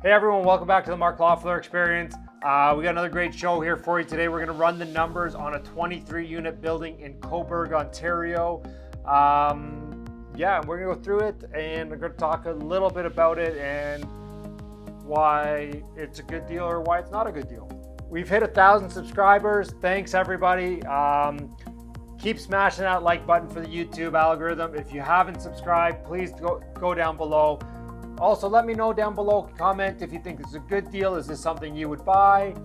Hey everyone, welcome back to the Mark Loeffler Experience. We got another great show here for you today. We're going to run the numbers on a 23 unit building in Cobourg, Ontario. We're going to go through it and we're going to talk a little bit about it and why it's a good deal or why it's not a good deal. We've hit 1,000 subscribers. Thanks everybody. Keep smashing that like button for the YouTube algorithm. If you haven't subscribed, please go down below. Also, let me know down below, comment if you think it's a good deal. Is this something you would buy?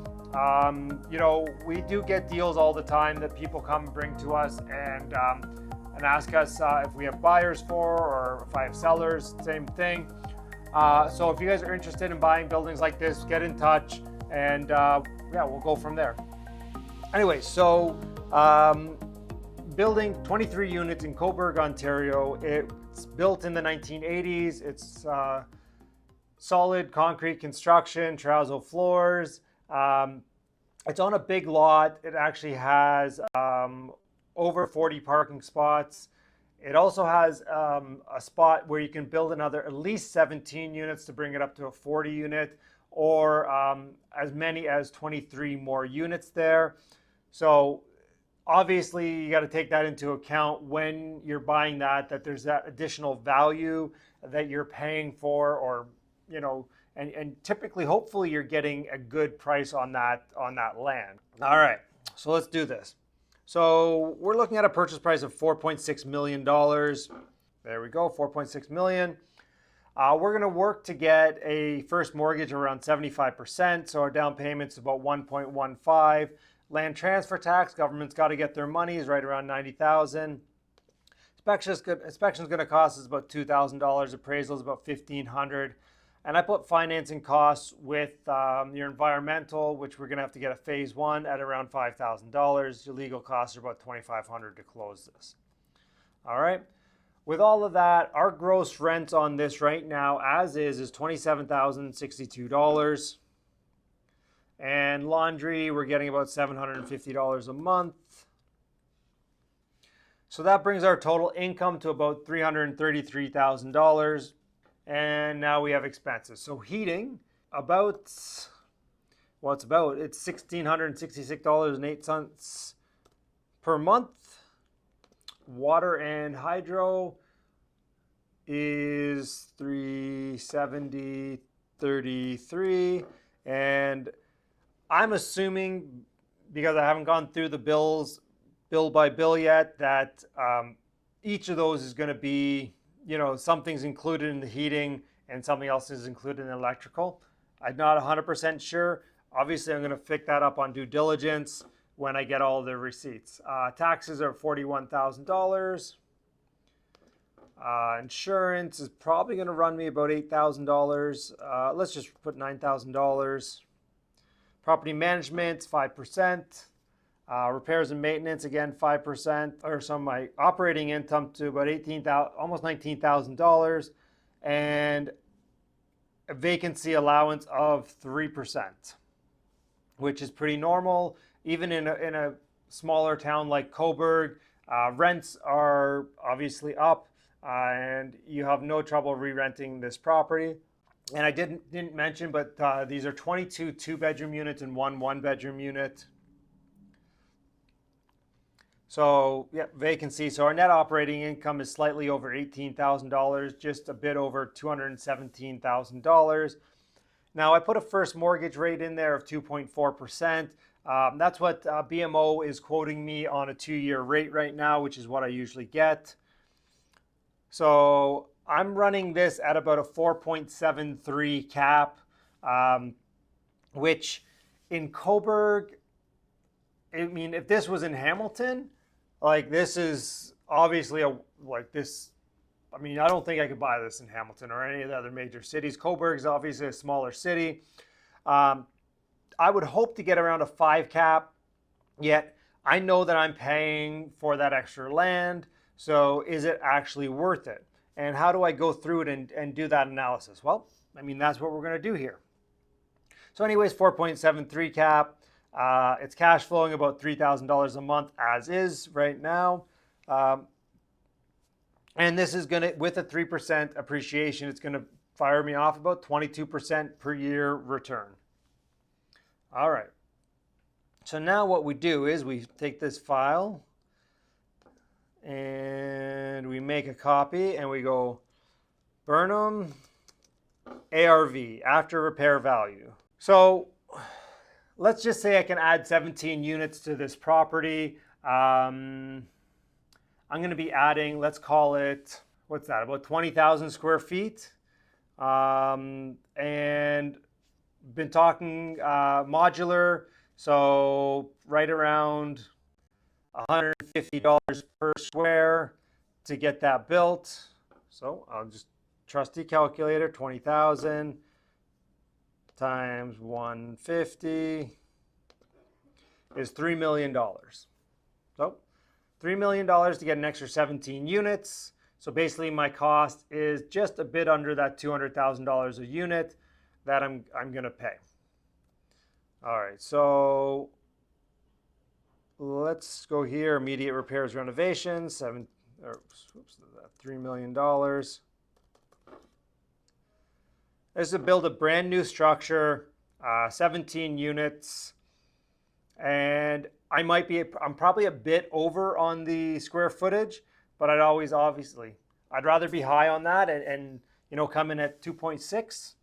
We do get deals all the time that people come and bring to us and ask us if we have buyers for, or if I have sellers, same thing. So if you guys are interested in buying buildings like this, get in touch and we'll go from there. Anyway, so building 23 units in Cobourg, Ontario. It's built in the 1980s. It's solid concrete construction, terrazzo floors. It's on a big lot. It actually has over 40 parking spots. It also has a spot where you can build another at least 17 units to bring it up to a 40 unit, or as many as 23 more units there. So obviously, you got to take that into account when you're buying that there's that additional value that you're paying for, or and typically, hopefully, you're getting a good price on that land. All right, so let's do this. So we're looking at a purchase price of $4.6 million. There we go, $4.6 million. We're going to work to get a first mortgage around 75%, so our down payment's about 1.15. Land transfer tax, government's got to get their money, is right around $90,000. Inspection's going to cost us about $2,000. Appraisal is about $1,500. And I put financing costs with your environmental, which we're going to have to get a phase one at around $5,000. Your legal costs are about $2,500 to close this. All right. With all of that, our gross rent on this right now, as is $27,062. And laundry, we're getting about $750 a month. So that brings our total income to about $333,000. And now we have expenses. So heating, it's $1,666.08 per month. Water and hydro is $370.33. And I'm assuming, because I haven't gone through the bills bill by bill yet, that each of those is going to be, something's included in the heating and something else is included in the electrical. I'm not 100% sure. Obviously, I'm going to pick that up on due diligence when I get all the receipts. Taxes are $41,000. Insurance is probably going to run me about $8,000. Let's just put $9,000. Property management, 5%. Repairs and maintenance, again, 5%. Or so my operating income to about almost $19,000. And a vacancy allowance of 3%, which is pretty normal. Even in a smaller town like Cobourg, rents are obviously up, and you have no trouble re-renting this property. And I didn't mention, but these are 22 two-bedroom units and one one-bedroom unit. So, vacancy. So our net operating income is slightly over $18,000, just a bit over $217,000. Now, I put a first mortgage rate in there of 2.4%. That's what BMO is quoting me on a 2-year rate right now, which is what I usually get. So I'm running this at about a 4.73 cap, which in Cobourg, if this was in Hamilton, this is obviously I don't think I could buy this in Hamilton or any of the other major cities. Cobourg is obviously a smaller city. I would hope to get around a 5 cap, yet I know that I'm paying for that extra land. So is it actually worth it? And how do I go through it and do that analysis? Well, that's what we're going to do here. So anyways, 4.73 cap. It's cash flowing about $3,000 a month as is right now. And this is going to, with a 3% appreciation, it's going to fire me off about 22% per year return. All right. So now what we do is we take this file and we make a copy and we go Burnham ARV, after repair value. So let's just say I can add 17 units to this property. I'm going to be adding, let's call it, what's that, about 20,000 square feet. And been talking modular, so right around $150 per square to get that built. So I'll just trusty calculator, 20,000 times 150 is $3 million. So $3 million to get an extra 17 units. So basically my cost is just a bit under that $200,000 a unit that I'm going to pay. All right, so let's go here, immediate repairs, renovations, $3 million. This is to build a brand new structure, 17 units, and I'm probably a bit over on the square footage, but I'd rather be high on that and come in at 2.6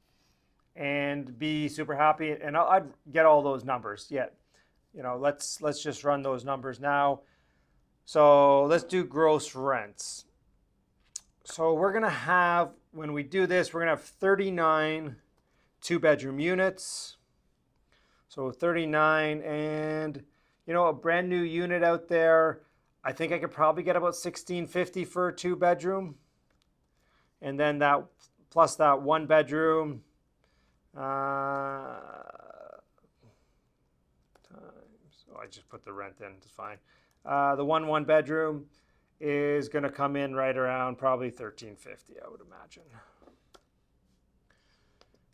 and be super happy, and I'd get all those numbers yet. Let's just run those numbers now. So let's do gross rents. So we're gonna have, when we do this, we're gonna have 39 two-bedroom units. So 39, and a brand new unit out there, I think I could probably get about $1,650 for a two-bedroom, and then that plus that one bedroom times, I just put the rent in, it's fine. The one bedroom is going to come in right around probably $1,350, I would imagine.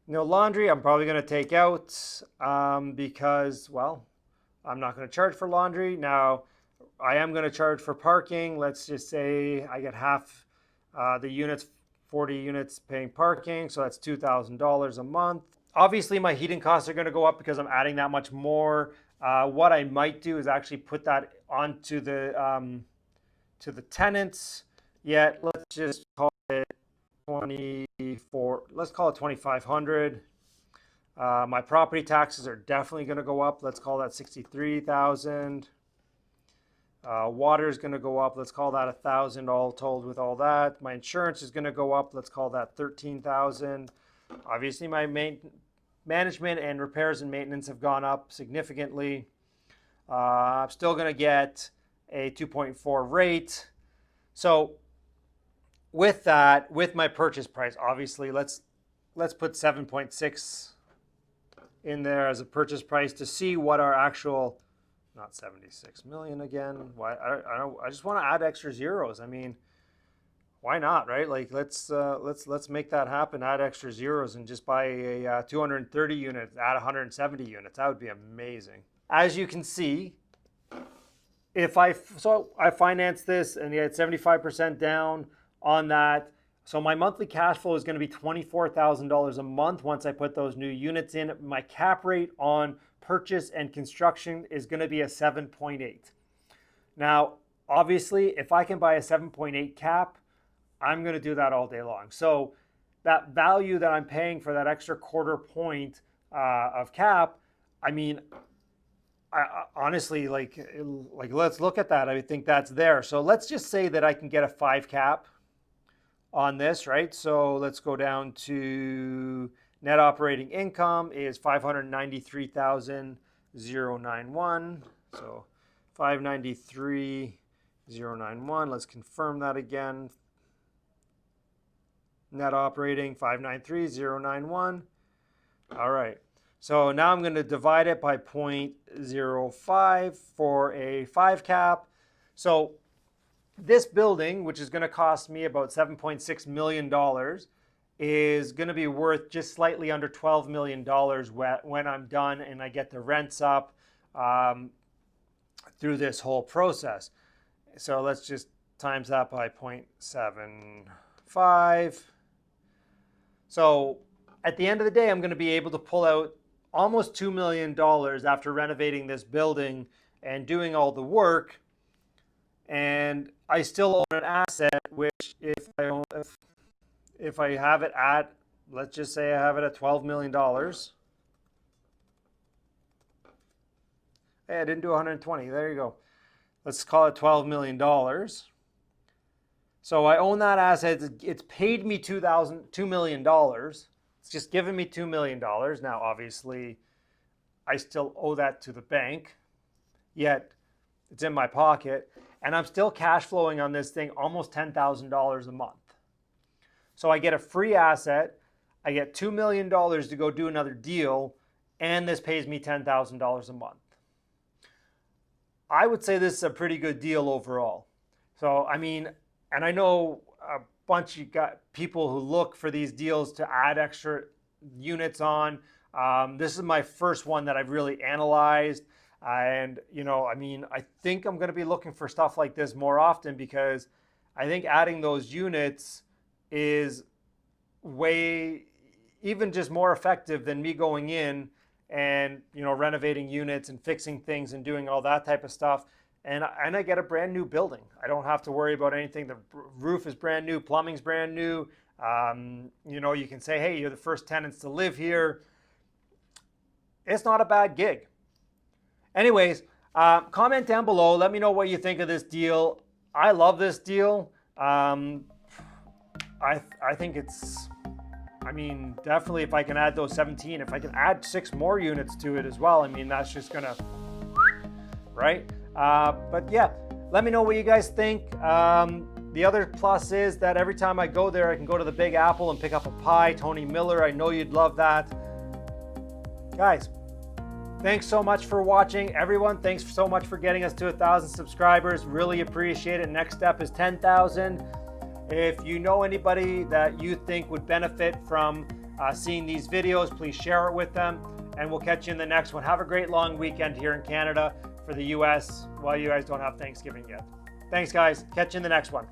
Laundry I'm probably going to take out because, well, I'm not going to charge for laundry. Now, I am going to charge for parking. Let's just say I get half the units, 40 units paying parking, so that's $2,000 a month. Obviously, my heating costs are going to go up because I'm adding that much more. What I might do is actually put that onto the to the tenants. Yet let's just call it 24. Let's call it 2,500. My property taxes are definitely going to go up. Let's call that 63,000. Water is going to go up. Let's call that 1,000 all told with all that. My insurance is going to go up. Let's call that 13,000. Obviously, my management and repairs and maintenance have gone up significantly. I'm still going to get a 2.4 rate. So with that, with my purchase price, obviously, let's put 7.6 in there as a purchase price to see what our actual, not 76 million again. Why? I just want to add extra zeros. I mean, why not, right? Like let's make that happen. Add extra zeros and just buy a 230 units, add 170 units. That would be amazing. As you can see, if I finance this and get 75% down on that, so my monthly cash flow is going to be $24,000 a month once I put those new units in. My cap rate on purchase and construction is going to be a 7.8. Now, obviously, if I can buy a 7.8 cap, I'm going to do that all day long. So that value that I'm paying for that extra quarter point of cap, I mean, I honestly, like let's look at that. I think that's there. So let's just say that I can get a 5 cap on this, right? So let's go down to net operating income is 593,091. So 593,091. Let's confirm that again. Net operating 593,091. All right. So now I'm going to divide it by 0.05 for a 5 cap. So this building, which is going to cost me about $7.6 million, is going to be worth just slightly under $12 million when I'm done and I get the rents up through this whole process. So let's just times that by 0.75. So at the end of the day, I'm going to be able to pull out almost $2 million after renovating this building and doing all the work. And I still own an asset, which if I have it at, let's just say I have it at $12 million. Hey, I didn't do 120. There you go. Let's call it $12 million. So I own that asset. It's paid me $2 million. It's just given me $2 million. Now, obviously, I still owe that to the bank, yet it's in my pocket. And I'm still cash flowing on this thing almost $10,000 a month. So I get a free asset. I get $2 million to go do another deal, and this pays me $10,000 a month. I would say this is a pretty good deal overall. So, I mean, and I know a bunch of people who look for these deals to add extra units on. This is my first one that I've really analyzed. And, you know, I mean, I think I'm going to be looking for stuff like this more often, because I think adding those units is way, even just more effective than me going in and, you know, renovating units and fixing things and doing all that type of stuff. And I get a brand new building. I don't have to worry about anything. The roof is brand new, plumbing's brand new. You know, you can say, hey, you're the first tenants to live here. It's not a bad gig. Anyways, comment down below. Let me know what you think of this deal. I love this deal. I think it's, I mean, definitely if I can add those 17, if I can add 6 more units to it as well, I mean, that's just gonna, right? But yeah, let me know what you guys think. The other plus is that every time I go there, I can go to the Big Apple and pick up a pie. Tony Miller, I know you'd love that. Guys, thanks so much for watching. Everyone, thanks so much for getting us to 1,000 subscribers. Really appreciate it. Next step is 10,000. If you know anybody that you think would benefit from seeing these videos, please share it with them. And we'll catch you in the next one. Have a great long weekend here in Canada. For the US, well, you guys don't have Thanksgiving yet. Thanks, guys. Catch you in the next one.